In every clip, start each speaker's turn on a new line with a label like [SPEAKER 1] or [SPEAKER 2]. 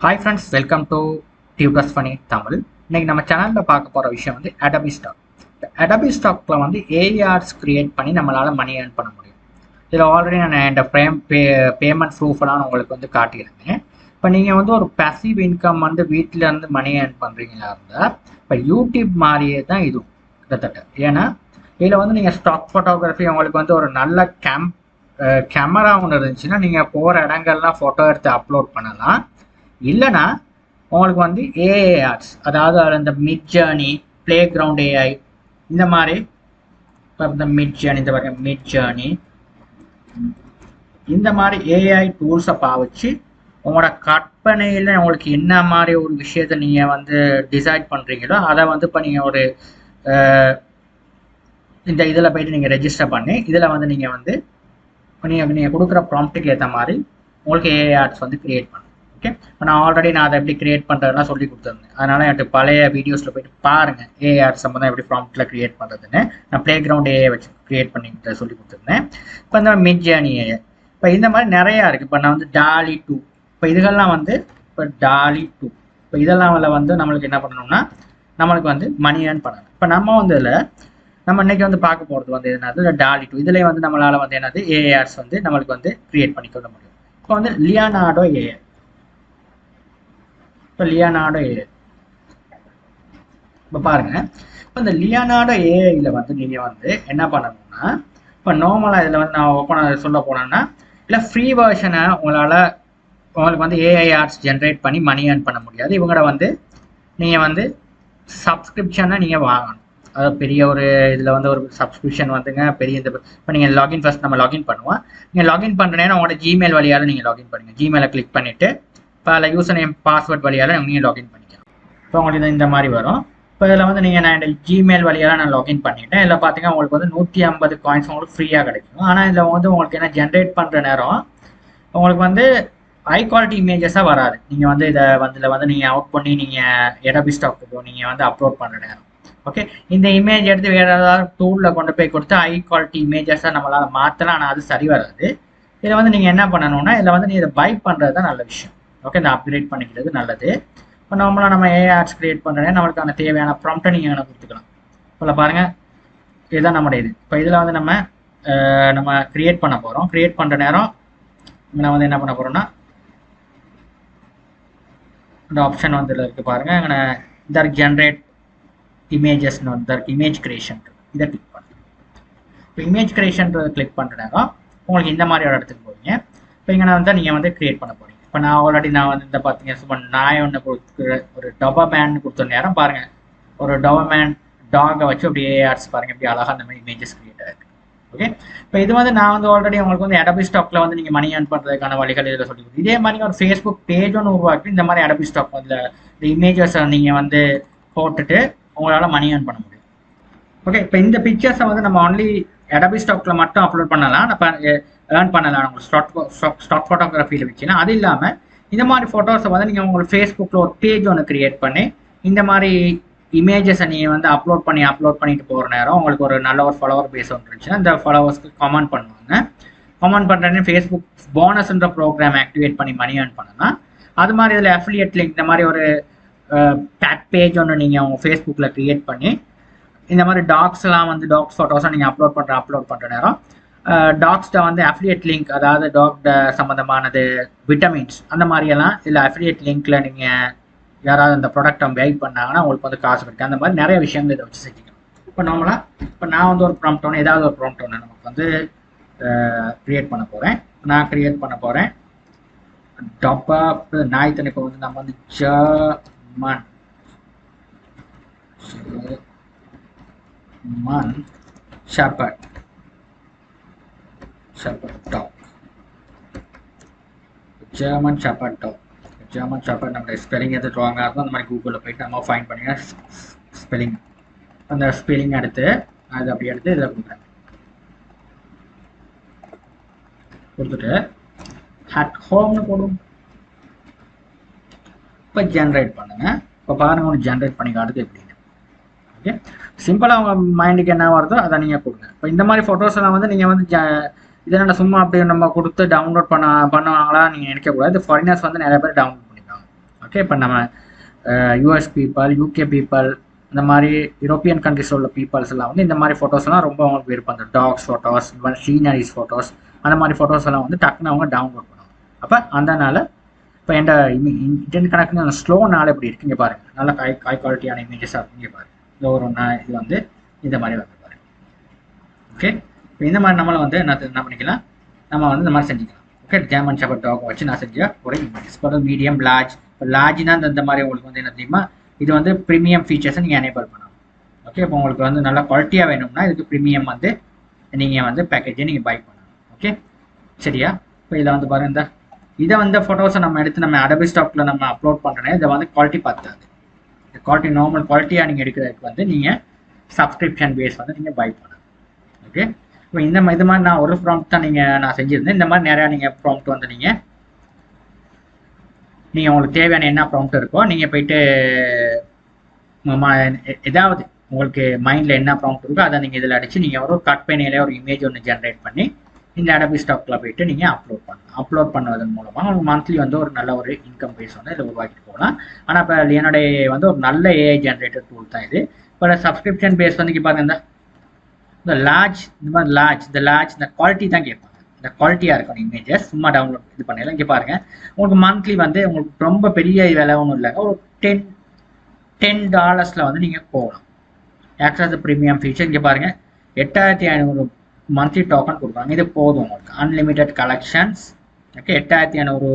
[SPEAKER 1] Hi friends, welcome to Tutors Funny Tamil. இன்னைக்கு நம்ம சேனல்ல பார்க்க போற விஷயம் வந்து Adobe Stock. Adobe Stockல வந்து ARs கிரியேட் பண்ணி நம்மளால மணி earn பண்ண முடியும். இதில் ஆல்ரெடி நான் இந்த பேமெண்ட் ப்ரூஃபெல்லாம் உங்களுக்கு வந்து காட்டியிருந்தேன். இப்போ நீங்கள் வந்து ஒரு பேசிவ் இன்கம் வந்து வீட்டில இருந்து மணி earn பண்ணுறீங்களா இருந்தால் இப்போ யூடியூப் மாதிரியே தான் இதுவும் கிட்டத்தட்ட. ஏன்னா இதில் வந்து நீங்கள் ஸ்டாக் ஃபோட்டோகிராஃபி உங்களுக்கு வந்து ஒரு நல்ல கேமரா ஒன்று இருந்துச்சுன்னா நீங்கள் போகிற இடங்கள்லாம் ஃபோட்டோ எடுத்து அப்லோட் பண்ணலாம். இல்லைனா உங்களுக்கு வந்து ஏஐ ஆர்ட்ஸ், அதாவது இந்த mid journey, play ground AI, இந்த மாதிரி இந்த மிட் ஜேர்னி, இந்த மாதிரி மிட் ஜேர்னி, இந்த மாதிரி ஏஐ டூல்ஸை பாவிச்சு உங்களோட கற்பனையில் உங்களுக்கு என்ன மாதிரி ஒரு விஷயத்தை நீங்கள் வந்து டிசைட் பண்ணுறீங்களோ அதை வந்து இப்போ நீங்கள் ஒரு இந்த இதில் போயிட்டு நீங்கள் ரெஜிஸ்டர் பண்ணி இதில் வந்து நீங்கள் வந்து நீங்கள் கொடுக்குற ப்ராம்ப்ட்டுக்கு ஏற்ற மாதிரி உங்களுக்கு ஏஐ ஆர்ட்ஸ் வந்து கிரியேட் பண்ணணும். ஓகே, நான் ஆல்ரெடி அதை எப்படி கிரியேட் பண்ணுறதுலாம் சொல்லி கொடுத்துருந்தேன். அதனால் எனக்கு பழைய வீடியோஸில் போய்ட்டு பாருங்கள் ஏஆர் சம்மந்தம் எப்படி ப்ராம்ப்ட்டில் கிரியேட் பண்ணுறதுன்னு. நான் பிளே கிரவுண்ட் ஏஐ வச்சு கிரியேட் பண்ணிட்டு சொல்லி கொடுத்துருந்தேன். இப்போ இந்த மிட் ஜேர்னி ஏஐ, இப்போ இந்த மாதிரி நிறையா இருக்குது. இப்போ நான் வந்து டாலி 2, இப்போ இதுகள்லாம் வந்து இப்போ டாலி 2, இப்போ இதெல்லாம் வந்து நம்மளுக்கு என்ன பண்ணணும்னா நம்மளுக்கு வந்து மணி ஏர்ன் பண்ணணும். இப்போ நம்ம வந்து இதில் நம்ம இன்னைக்கு வந்து பார்க்க போகிறது வந்து என்னது டாலி 2. இதுலேயே வந்து நம்மளால் வந்து என்னது ஏஆர்ஸ் வந்து நம்மளுக்கு வந்து கிரியேட் பண்ணிக்கொள்ள முடியும். இப்போ வந்து லியோனார்டோ ஏஐ, இப்போ லியோனார்டோ ஏஐ இப்போ பாருங்க. இப்போ இந்த லியோனார்டோ ஏஐல வந்து நீங்கள் வந்து என்ன பண்ணணும்னா இப்போ நார்மலாக இதில் வந்து நான் ஓப்பன் சொல்ல போனேன்னா இல்லை ஃப்ரீ வெர்ஷனை உங்களுக்கு வந்து ஏஐ ஆர்ட்ஸ் ஜென்ரேட் பண்ணி மணி ஏர்ன் பண்ண முடியாது. இவங்கள வந்து நீங்கள் வந்து சப்ஸ்கிரிப்ஷனை நீங்கள் வாங்கணும். அதாவது பெரிய ஒரு இதில் வந்து ஒரு சப்ஸ்கிரிப்ஷன் வந்துங்க பெரிய இந்த இப்போ நீங்கள் லாகின் ஃபர்ஸ்ட் நம்ம லாகின் பண்ணுவோம். நீங்கள் லாகின் பண்ணுறேன்னா உங்களோட ஜிமெயில் வழியால் நீங்கள் லாகின் பண்ணுங்கள். ஜிமெயிலை கிளிக் பண்ணிவிட்டு இப்போ அதில் யூசர் நேம் பாஸ்வேர்ட் வழியால் நீங்கள் லாகின் பண்ணிக்கலாம். இப்போ உங்களுக்கு இந்த மாதிரி வரும். இப்போ இதில் வந்து நீங்கள் நான் இந்த ஜிமெயில் வழியால் நான் லாகின் பண்ணிட்டேன். இதில் பார்த்தீங்கன்னா உங்களுக்கு வந்து 150 காயின்ஸ் உங்களுக்கு ஃப்ரீயாக கிடைக்கும். ஆனால் இதில் வந்து உங்களுக்கு என்ன ஜென்ரேட் பண்ணுற நேரம் உங்களுக்கு வந்து ஹை குவாலிட்டி இமேஜஸாக வராது. நீங்கள் வந்து இதில் வந்து நீங்கள் அவுட் பண்ணி நீங்கள் Adobe Stock நீங்கள் வந்து அப்லோட் பண்ணுற நேரம் ஓகே, இந்த இமேஜ் எடுத்து வேறு ஏதாவது டூலில் கொண்டு போய் கொடுத்து ஹை குவாலிட்டி இமேஜஸாக நம்மளால் மாற்றலாம். ஆனால் அது சரி வராது. இதில் வந்து நீங்கள் என்ன பண்ணணும்னா இதில் வந்து நீங்கள் இதை பை பண்ணுறது தான் நல்ல விஷயம். ஓகே, இந்த அப்கிரேட் பண்ணிக்கிறது நல்லது. இப்போ நார்மலாக நம்ம ஏஐ ஆர்ட்ஸ் கிரியேட் பண்ணுறேன், நம்மளுக்கான தேவையான ப்ராம்ப்டை நீங்கள் என்ன கொடுத்துக்கலாம். இப்போ பாருங்கள், இதுதான் நம்முடைய இது. இப்போ இதில் வந்து நம்ம கிரியேட் பண்ண போகிறோம். கிரியேட் பண்ணுற நேரம் நான் வந்து என்ன பண்ண போகிறோம்னா இந்த ஆப்ஷன் வந்து இதில் இருக்குது பாருங்கள். இங்கே இந்த ஜென்ரேட் இமேஜஸ்ன்னு வந்து இமேஜ் கிரியேஷன், இதை கிளிக் பண்ணுறேன். இப்போ இமேஜ் கிரியேஷன்றதை கிளிக் பண்ணுற நேரம் உங்களுக்கு இந்த மாதிரி ஒரு இடத்துக்கு போவீங்க. இப்போ இங்கே வந்து நீங்கள் வந்து கிரியேட் பண்ண போகிறீங்க. இப்போ நான் ஆல்ரெடி நான் வந்து இந்த பார்த்தீங்க சும்மா நாய் ஒன்று கொடுக்குற ஒரு டொபர்மேன் கொடுத்த நேரம் பாருங்கள், ஒரு டொபர்மேன் டாகை வச்சு அப்படி ஏஆர்ஸ் பாருங்கள் எப்படி அழகாக அந்த மாதிரி இமேஜஸ் கிரியேட் ஆகிருக்கு. ஓகே, இப்போ இது வந்து நான் வந்து ஆல்ரெடி உங்களுக்கு வந்து Adobe Stockல வந்து நீங்கள் மணி ஏர்ன் பண்ணுறதுக்கான வழிகள் இதில் சொல்லி கொடுத்து இதே மாதிரி ஒரு ஃபேஸ்புக் பேஜ் ஒன்று உருவாக்கி இந்த மாதிரி Adobe Stock வந்து இந்த இமேஜஸை நீங்கள் வந்து போட்டுட்டு உங்களால் மணி ஏர்ன் பண்ண முடியும். ஓகே, இப்போ இந்த பிக்சர்ஸை வந்து நம்ம ஒன்லி Adobe Stockல மட்டும் அப்லோட் பண்ணலாம், நம்ம ஏர்ன் பண்ணலாம். உங்களுக்கு ஸ்டாக் ஃபோட்டோகிராஃபியில் வச்சுன்னா அது இல்லாமல் இந்த மாதிரி ஃபோட்டோஸை வந்து நீங்கள் உங்களுக்கு ஃபேஸ்புக்கில் ஒரு பேஜ் ஒன்று கிரியேட் பண்ணி இந்த மாதிரி இமேஜஸை நீங்கள் வந்து அப்லோட் பண்ணிட்டு போகிற நேரம் உங்களுக்கு ஒரு நல்ல ஒரு ஃபாலோவர் பேஸ் ஒன்று இருந்துச்சுன்னா இந்த ஃபாலோவர்ஸ்க்கு கமெண்ட் பண்ணுவாங்க. கமெண்ட் பண்ணுறேன்னு ஃபேஸ்புக் போனஸ்ன்ற ப்ரோக்ராம் ஆக்டிவேட் பண்ணி மணி ஏர்ன் பண்ணலாம். அது மாதிரி இதில் அஃபிலியேட் லிங்க் இந்த மாதிரி ஒரு பேஜ் ஒன்று நீங்கள் உங்கள் ஃபேஸ்புக்கில் க்ரியேட் பண்ணி இந்த மாதிரி டாக்ஸ்லாம் வந்து டாக்ஸ் ஃபோட்டோஸை நீங்கள் அப்லோட் பண்ணுற நேரம் டாக்ஸ்ட வந்து அஃபிலியேட் லிங்க், அதாவது டாக் சம்மந்தமானது விட்டமின்ஸ் அந்த மாதிரியெல்லாம் இல்லை அஃபிலியேட் லிங்க்கில் நீங்கள் யாராவது அந்த ப்ராடக்ட்டை வெயிட் பண்ணாங்கன்னா உங்களுக்கு வந்து காசு கிடைக்கும். அந்த மாதிரி நிறைய விஷயங்கள் இதை வச்சு செஞ்சுக்கணும். இப்போ நார்மலாக இப்போ நான் வந்து ஒரு ப்ராம்ப்ட் ஒன்று ஏதாவது ஒரு ப்ராம்ப்ட் ஒன்று நமக்கு வந்து க்ரியேட் பண்ண போகிறேன். நான் க்ரியேட் பண்ண போகிறேன் நாய் தனிப்பை வந்து நம்ம வந்து German shepherd talk, German shepherd talk. German shepherd நம்ம ஸ்பெல்லிங் எது ராங்காக இருக்கும் அந்த மாதிரி கூகுளில் போயிட்டு நம்ம ஃபைன் பண்ணிங்க ஸ்பெல்லிங், அந்த ஸ்பெல்லிங் எடுத்து அது அப்படி எடுத்து இதில் கொடுத்துட்டு அட் ஹோம்னு போடும். இப்போ ஜென்ரேட் பண்ணுங்க. இப்போ பாருங்கள் ஒன்று ஜென்ரேட் பண்ணி காட்டுது எப்படின்னு. ஓகே, சிம்பிளாக உங்கள் மைண்டுக்கு என்ன வருதோ அதை நீங்கள் கொடுங்க. இப்போ இந்த மாதிரி ஃபோட்டோஸ் எல்லாம் வந்து நீங்கள் வந்து இதெல்லாம் சும்மா அப்படியே நம்ம கொடுத்து டவுன்லோட் பண்ணுவாங்களா நீங்கள் நினைக்கக்கூடாது. ஃபாரினர்ஸ் வந்து நிறைய பேர் டவுன்லோட் பண்ணிக்கலாம். ஓகே, இப்போ நம்ம யூஎஸ் பீப்பிள், யூகே பீப்பிள், இந்த மாதிரி யூரோப்பியன் கண்ட்ரிஸ் உள்ள பீப்புள்ஸ் எல்லாம் வந்து இந்த மாதிரி ஃபோட்டோஸ்லாம் ரொம்ப அவங்களுக்கு விருப்பம். அந்த டாக்ஸ் ஃபோட்டோஸ், இந்த மாதிரி சீனரிஸ் ஃபோட்டோஸ், அந்த மாதிரி ஃபோட்டோஸ் எல்லாம் வந்து டக்குன்னு அவங்க டவுன்லோட் பண்ணுவாங்க. அப்போ அதனால இப்போ எந்த இன்டர்நெட் கனெக்ஷன் ஸ்லோனால எப்படி இருக்குங்க பாருங்க, நல்ல ஹை குவாலிட்டியான இமேஜஸாக இருக்குங்க பாருங்க. இந்த ஒரு இது வந்து இந்த மாதிரி வந்து பாருங்க. ஓகே, இப்போ இந்த மாதிரி நம்மளை வந்து என்ன பண்ணிக்கலாம், நம்ம வந்து இந்த மாதிரி செஞ்சுக்கலாம். ஓகே, ஜெர்மன் ஷெப்பர்ட் டாக் வச்சு நான் செஞ்ச ஒரு இமேஜஸ். இப்போ மீடியம், லார்ஜ். இப்போ லார்ஜ்னா இந்த மாதிரி உங்களுக்கு வந்து என்ன தெரியுமா, இது வந்து ப்ரீமியம் ஃபீச்சர்ஸை நீங்கள் எனேபிள் பண்ணணும். ஓகே, இப்போ உங்களுக்கு வந்து நல்லா குவாலிட்டியாக வேணும்னா இதுக்கு ப்ரீமியம் வந்து நீங்கள் வந்து பேக்கேஜை நீங்கள் பை பண்ணணும். ஓகே, சரியா? இப்போ இதை வந்து பாருங்க, இதை வந்து ஃபோட்டோஸை நம்ம எடுத்து நம்ம அடோபி ஸ்டாக்கில் நம்ம அப்லோட் பண்ணுறோன்னா இதை வந்து குவாலிட்டி பார்த்தாது. குவாலிட்டி நார்மல் குவாலிட்டியாக நீங்கள் எடுக்கிறதுக்கு வந்து நீங்கள் சப்ஸ்கிரிப்ஷன் பேஸ் வந்து நீங்கள் பை பண்ணணும். ஓகே, இப்போ இது மாதிரி நான் ஒரு ப்ராம்ப்ட் தான் நான் செஞ்சுருந்தேன். இந்த மாதிரி நிறையா நீங்கள் ப்ராம்ப்ட் வந்து நீங்கள் உங்களுக்கு தேவையான என்ன ப்ராம்ப்ட் இருக்கோ நீங்கள் போயிட்டு ஏதாவது உங்களுக்கு மைண்டில் என்ன ப்ராம்ப்ட் இருக்கோ அதை நீங்கள் இதில் அடித்து நீங்கள் ஒரு கட் பேனிலே ஒரு இமேஜ் ஒன்று ஜென்ரேட் பண்ணி இந்த அடோபி ஸ்டாக்கில் போயிட்டு நீங்கள் அப்லோட் பண்ணலாம். அப்லோட் பண்ணுவதன் மூலமாக உங்களுக்கு மந்த்லி வந்து ஒரு நல்ல ஒரு இன்கம் பேஸ் வந்து இதில் உருவாக்கிட்டு போகலாம். ஆனால் இப்போ என்னுடைய வந்து ஒரு நல்ல ஏஐ ஜென்ரேட்டர் டூல் தான் இது. இப்போ சப்ஸ்கிரிப்ஷன் பேஸ் வந்து இங்கே பாருங்க, இந்த லார்ஜ், இந்த மாதிரி லார்ஜ் இந்த குவாலிட்டி தான் கேட்பாங்க. இந்த குவாலிட்டியாக இருக்கணும் இமேஜஸ், சும்மா டவுன்லோட் இது பண்ணலாம். இங்கே பாருங்கள், உங்களுக்கு மந்த்லி வந்து உங்களுக்கு ரொம்ப பெரிய விலை ஒன்றும் இல்லைங்க, ஒரு $10 வந்து நீங்கள் போகலாம். ஆக்சுவலாக ப்ரீமியம் ஃபீச்சர் இங்கே பாருங்கள், 8500 மந்த்லி டோக்கன் கொடுக்குறாங்க. இது போதும் உங்களுக்கு, அன்லிமிட்டெட் கலெக்ஷன்ஸ். ஓகே, 8500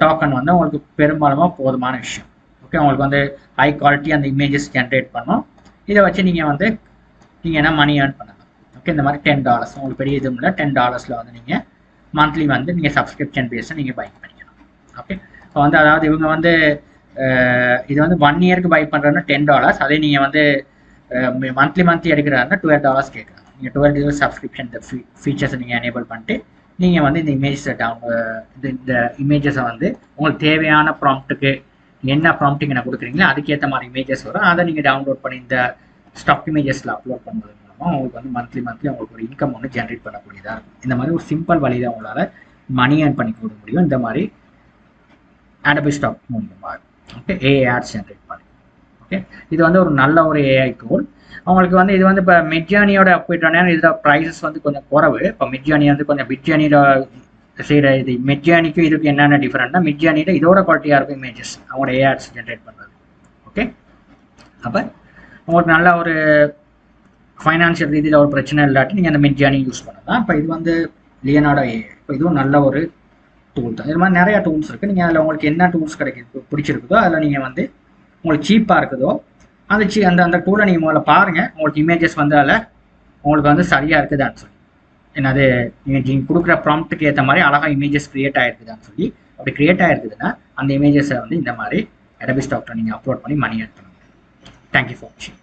[SPEAKER 1] டோக்கன் வந்து உங்களுக்கு பெரும்பாலும் போதுமான விஷயம். ஓகே, உங்களுக்கு வந்து ஹை குவாலிட்டி அந்த இமேஜஸ் ஜென்ரேட் பண்ணணும். இதை வச்சு நீங்கள் என்ன மணி ஏர்ன் பண்ணலாம். ஓகே, இந்த மாதிரி $10 உங்களுக்கு பெரிய இதுவும் இல்லை, $10 வந்து நீங்கள் மந்த்லி வந்து நீங்கள் சப்ஸ்கிரிப்ஷன் பேஸை நீங்கள் பை பண்ணிக்கலாம். ஓகே, இப்போ வந்து அதாவது இவங்க வந்து இது வந்து 1 இயருக்கு பை பண்ணுறதுன்னா $10, அதே நீங்கள் வந்து மந்த்லி எடுக்கிறாருன்னா $12 கேட்குறாங்க. நீங்கள் 12 இயர்ஸ் சப்ஸ்கிரிப்ஷன் இந்த ஃபீச்சர்ஸை நீங்கள் எனேபிள் பண்ணிட்டு நீங்கள் வந்து இந்த இமேஜஸை இந்த இமேஜஸை வந்து உங்களுக்கு தேவையான ப்ராம்ப்ட்டுக்கு என்ன ப்ராம்ப்டிங் நான் கொடுக்குறீங்களோ அதுக்கேற்ற மாதிரி இமேஜஸ் வரும். அதை நீங்கள் டவுன்லோட் பண்ணி இந்த ஸ்டாக் இமேஜஸில் அப்லோட் பண்ணுறது மூலமாக உங்களுக்கு வந்து மந்த்லி உங்களுக்கு ஒரு இன்கம் ஒன்று ஜென்ரேட் பண்ணக்கூடியதாக இருக்கும். இந்த மாதிரி ஒரு சிம்பிள் வழி தான் உங்களால் மணி ஏர்ன் பண்ணி கொடுக்க முடியும் இந்த மாதிரி அடோபி ஸ்டாக் மூலமாக. ஓகே, ஏஐ ஆட்ஸ் ஜென்ரேட் பண்ணி. ஓகே, இது வந்து ஒரு நல்ல ஒரு ஏஐ டூல். அவங்களுக்கு வந்து இது வந்து இப்போ மிட்ஜர்னியோட போயிட்டோன்னா இதில் ப்ரைஸஸ் வந்து கொஞ்சம் குறவு. இப்போ மிட்ஜர்னி வந்து கொஞ்சம் மிட்ஜர்னியில் செய்கிற இது மிட்ஜர்னிக்கும் இதுக்கு என்னென்ன டிஃப்ரெண்ட்னா, மிட்ஜர்னியில் இதோட குவாலிட்டியாக இருக்கும் இமேஜஸ் அவங்களோட ஏஐ ஆட்ஸ் ஜென்ரேட் பண்ணுறது. ஓகே, அப்போ உங்களுக்கு நல்ல ஒரு ஃபைனான்ஷியல் ரீதியில் ஒரு பிரச்சனை இல்லாட்டி நீங்கள் அந்த மிட்ஜர்னி யூஸ் பண்ணலாம். இப்போ இது வந்து லியனார்டோ ஏஐ. இப்போ இதுவும் நல்ல ஒரு டூல் தான். இது மாதிரி நிறையா டூல்ஸ் இருக்குது. நீங்கள் அதில் உங்களுக்கு என்ன டூல்ஸ் பிடிச்சிருக்குதோ அதில் நீங்கள் வந்து உங்களுக்கு சீப்பாக இருக்குதோ அந்த டூலை நீங்கள் முதல்ல பாருங்கள். உங்களுக்கு இமேஜஸ் வந்து அதில் உங்களுக்கு வந்து சரியாக இருக்குதான்னு சொல்லி, என்னது நீங்கள் கொடுக்குற ப்ராம்ப்ட்டுக்கு ஏற்ற மாதிரி அழகாக இமேஜஸ் க்ரியேட் ஆகிருக்குதான்னு சொல்லி, அப்படி க்ரியேட் ஆகிருக்குதுன்னா அந்த இமேஜஸை வந்து இந்த மாதிரி அடோபி ஸ்டாக்கில் நீங்கள் அப்லோட் பண்ணி மணி ஏர்ன் பண்ணுங்கள். தேங்க்யூ ஃபார் வாட்சிங்.